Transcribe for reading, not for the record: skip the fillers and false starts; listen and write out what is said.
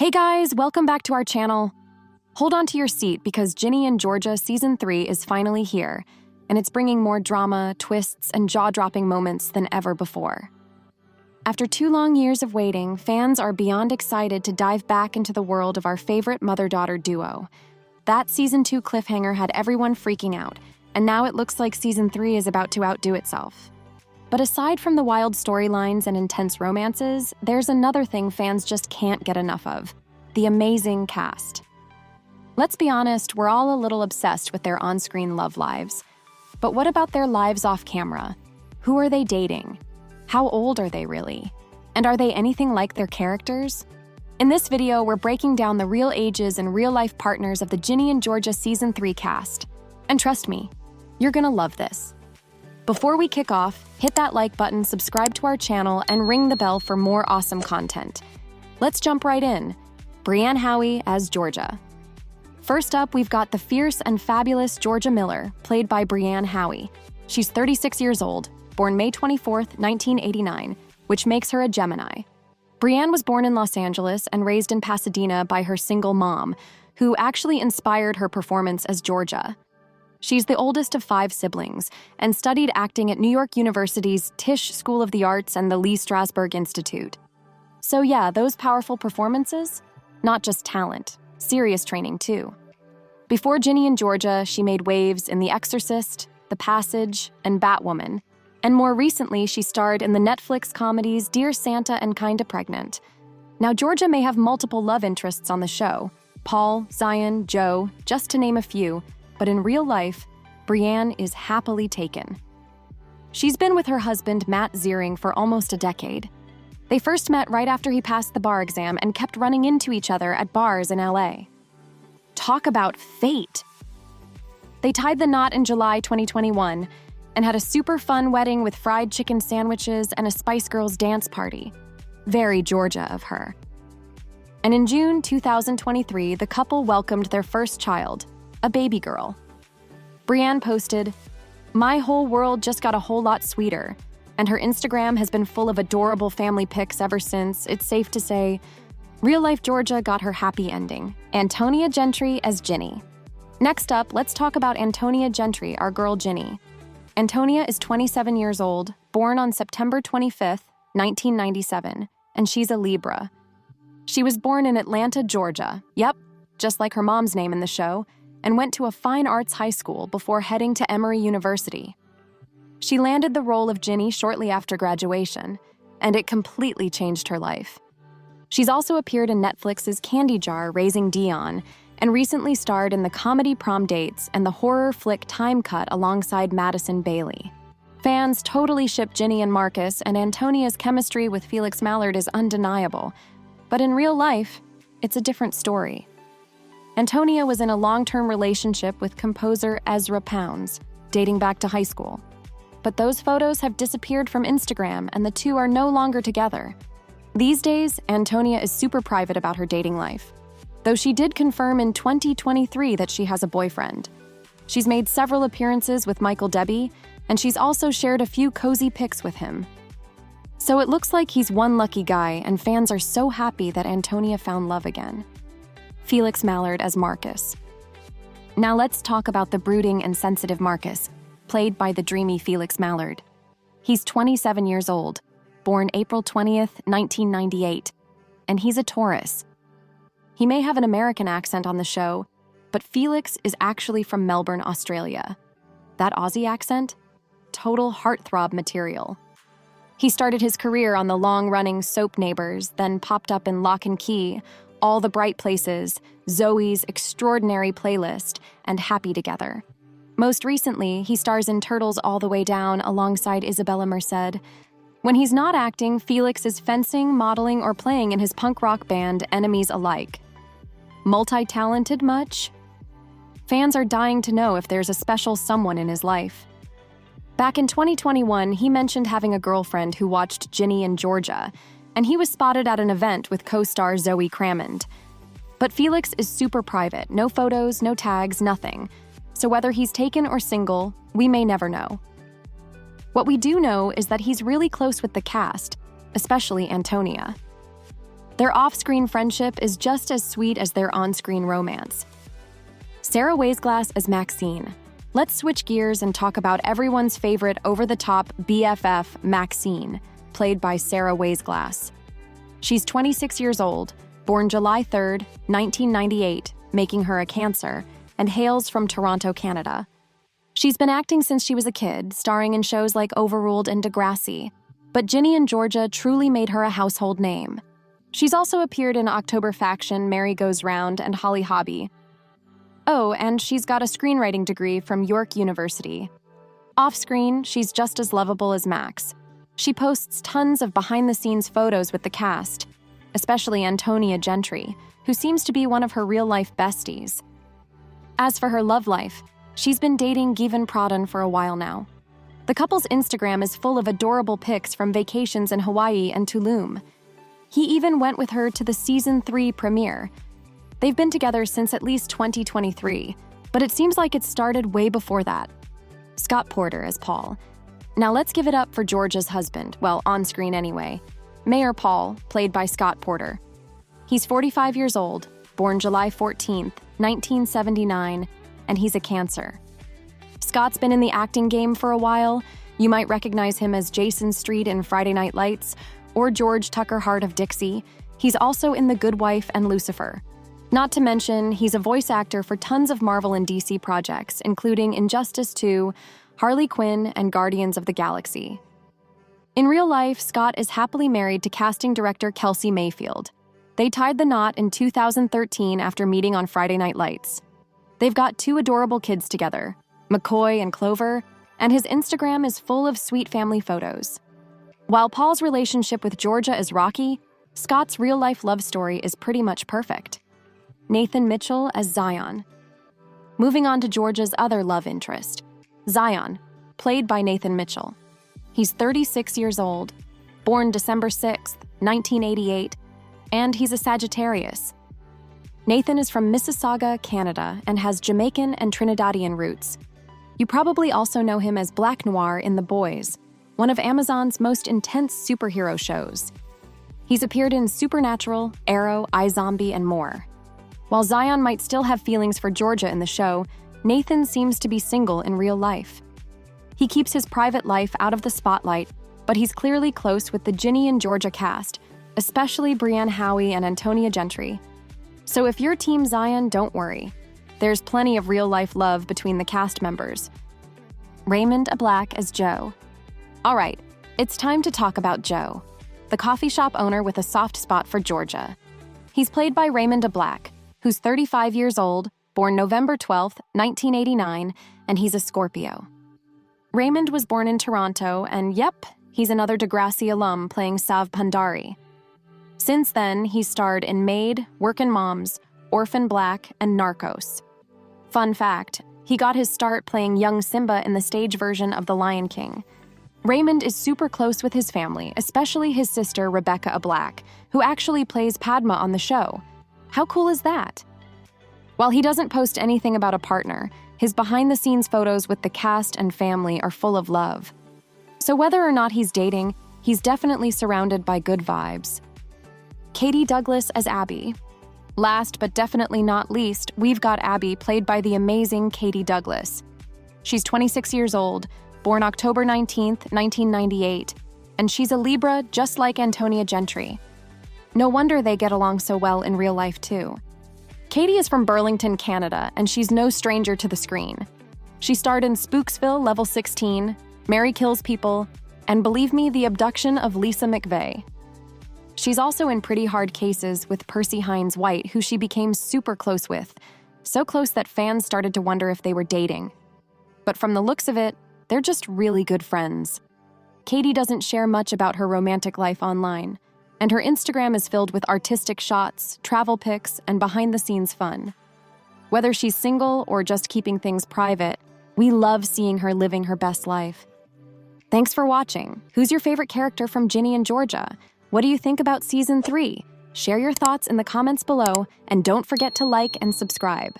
Hey guys, welcome back to our channel. Hold on to your seat because Ginny and Georgia Season 3 is finally here, and it's bringing more drama, twists, and jaw-dropping moments than ever before. After 2 long years of waiting, fans are beyond excited to dive back into the world of our favorite mother-daughter duo. That Season 2 cliffhanger had everyone freaking out, and now it looks like Season 3 is about to outdo itself. But aside from the wild storylines and intense romances, there's another thing fans just can't get enough of: the amazing cast. Let's be honest, we're all a little obsessed with their on-screen love lives. But what about their lives off camera? Who are they dating? How old are they really? And are they anything like their characters? In this video, we're breaking down the real ages and real-life partners of the Ginny and Georgia Season 3 cast. And trust me, you're gonna love this. Before we kick off, hit that like button, subscribe to our channel, and ring the bell for more awesome content. Let's jump right in. Brienne Howie as Georgia. First up, we've got the fierce and fabulous Georgia Miller, played by Brienne Howie. She's 36 years old, born May 24th, 1989, which makes her a Gemini. Brienne was born in Los Angeles and raised in Pasadena by her single mom, who actually inspired her performance as Georgia. She's the oldest of 5 siblings and studied acting at New York University's Tisch School of the Arts and the Lee Strasberg Institute. So yeah, those powerful performances? Not just talent, serious training too. Before Ginny and Georgia, she made waves in The Exorcist, The Passage, and Batwoman. And more recently, she starred in the Netflix comedies Dear Santa and Kinda Pregnant. Now, Georgia may have multiple love interests on the show: Paul, Zion, Joe, just to name a few. But in real life, Brienne is happily taken. She's been with her husband, Matt Ziering, for almost a decade. They first met right after he passed the bar exam and kept running into each other at bars in LA. Talk about fate! They tied the knot in July 2021 and had a super fun wedding with fried chicken sandwiches and a Spice Girls dance party. Very Georgia of her. And in June 2023, the couple welcomed their first child, a baby girl. Brienne posted, "My whole world just got a whole lot sweeter," and her Instagram has been full of adorable family pics ever since. It's safe to say, real-life Georgia got her happy ending. Antonia Gentry as Ginny. Next up, let's talk about Antonia Gentry, our girl Ginny. Antonia is 27 years old, born on September 25th, 1997, and she's a Libra. She was born in Atlanta, Georgia, yep, just like her mom's name in the show, and went to a fine arts high school before heading to Emory University. She landed the role of Ginny shortly after graduation, and it completely changed her life. She's also appeared in Netflix's Candy Jar, Raising Dion, and recently starred in the comedy Prom Dates and the horror flick Time Cut alongside Madison Bailey. Fans totally ship Ginny and Marcus, and Antonia's chemistry with Felix Mallard is undeniable. But in real life, it's a different story. Antonia was in a long-term relationship with composer Ezra Pounds, dating back to high school. But those photos have disappeared from Instagram, and the two are no longer together. These days, Antonia is super private about her dating life, though she did confirm in 2023 that she has a boyfriend. She's made several appearances with Michael Debby, and she's also shared a few cozy pics with him. So it looks like he's one lucky guy, and fans are so happy that Antonia found love again. Felix Mallard as Marcus. Now let's talk about the brooding and sensitive Marcus, played by the dreamy Felix Mallard. He's 27 years old, born April 20th, 1998, and he's a Taurus. He may have an American accent on the show, but Felix is actually from Melbourne, Australia. That Aussie accent? Total heartthrob material. He started his career on the long-running soap Neighbours, then popped up in Lock and Key, All the Bright Places, Zoe's Extraordinary Playlist, and Happy Together. Most recently, he stars in Turtles All the Way Down alongside Isabella Merced. When he's not acting, Felix is fencing, modeling, or playing in his punk rock band Enemies Alike. Multi-talented much? Fans are dying to know if there's a special someone in his life. Back in 2021, he mentioned having a girlfriend who watched Ginny and Georgia, and he was spotted at an event with co-star Zoe Crammond. But Felix is super private, no photos, no tags, nothing. So whether he's taken or single, we may never know. What we do know is that he's really close with the cast, especially Antonia. Their off-screen friendship is just as sweet as their on-screen romance. Sarah Weisglass as Maxine. Let's switch gears and talk about everyone's favorite over-the-top BFF, Maxine, played by Sarah Weisglass. She's 26 years old, born July 3rd, 1998, making her a Cancer, and hails from Toronto, Canada. She's been acting since she was a kid, starring in shows like Overruled and Degrassi, but Ginny and Georgia truly made her a household name. She's also appeared in October Faction, Mary Goes Round, and Holly Hobby. Oh, and she's got a screenwriting degree from York University. Off-screen, she's just as lovable as Max. She posts tons of behind-the-scenes photos with the cast, especially Antonia Gentry, who seems to be one of her real-life besties. As for her love life, she's been dating Given Pradhan for a while now. The couple's Instagram is full of adorable pics from vacations in Hawaii and Tulum. He even went with her to the Season 3 premiere. They've been together since at least 2023, but it seems like it started way before that. Scott Porter as Paul. Now let's give it up for Georgia's husband, well, on screen anyway. Mayor Paul, played by Scott Porter. He's 45 years old, born July 14th, 1979, and he's a Cancer. Scott's been in the acting game for a while. You might recognize him as Jason Street in Friday Night Lights, or George Tucker Hart of Dixie. He's also in The Good Wife and Lucifer. Not to mention, he's a voice actor for tons of Marvel and DC projects, including Injustice 2, Harley Quinn, and Guardians of the Galaxy. In real life, Scott is happily married to casting director Kelsey Mayfield. They tied the knot in 2013 after meeting on Friday Night Lights. They've got 2 adorable kids together, McCoy and Clover, and his Instagram is full of sweet family photos. While Paul's relationship with Georgia is rocky, Scott's real-life love story is pretty much perfect. Nathan Mitchell as Zion. Moving on to Georgia's other love interest, Zion, played by Nathan Mitchell. He's 36 years old, born December 6th, 1988, and he's a Sagittarius. Nathan is from Mississauga, Canada, and has Jamaican and Trinidadian roots. You probably also know him as Black Noir in The Boys, one of Amazon's most intense superhero shows. He's appeared in Supernatural, Arrow, iZombie, and more. While Zion might still have feelings for Georgia in the show, Nathan seems to be single in real life. He keeps his private life out of the spotlight, but he's clearly close with the Ginny and Georgia cast, especially Brienne Howie and Antonia Gentry. So if you're Team Zion, don't worry. There's plenty of real-life love between the cast members. Raymond Black as Joe. All right, it's time to talk about Joe, the coffee shop owner with a soft spot for Georgia. He's played by Raymond Black, who's 35 years old, born November 12th, 1989, and he's a Scorpio. Raymond was born in Toronto, and yep, he's another Degrassi alum playing Sav Pandari. Since then, he's starred in Maid, Workin' Moms, Orphan Black, and Narcos. Fun fact, he got his start playing young Simba in the stage version of The Lion King. Raymond is super close with his family, especially his sister Rebecca Black, who actually plays Padma on the show. How cool is that? While he doesn't post anything about a partner, his behind-the-scenes photos with the cast and family are full of love. So whether or not he's dating, he's definitely surrounded by good vibes. Katie Douglas as Abby. Last but definitely not least, we've got Abby, played by the amazing Katie Douglas. She's 26 years old, born October 19th, 1998, and she's a Libra just like Antonia Gentry. No wonder they get along so well in real life, too. Katie is from Burlington, Canada, and she's no stranger to the screen. She starred in Spooksville Level 16, Mary Kills People, and believe me, the abduction of Lisa McVeigh. She's also in Pretty Hard Cases with Percy Hines White, who she became super close with, so close that fans started to wonder if they were dating. But from the looks of it, they're just really good friends. Katie doesn't share much about her romantic life online, and her Instagram is filled with artistic shots, travel pics, and behind-the-scenes fun. Whether she's single or just keeping things private, we love seeing her living her best life. Thanks for watching. Who's your favorite character from Ginny and Georgia? What do you think about Season 3? Share your thoughts in the comments below, and don't forget to like and subscribe.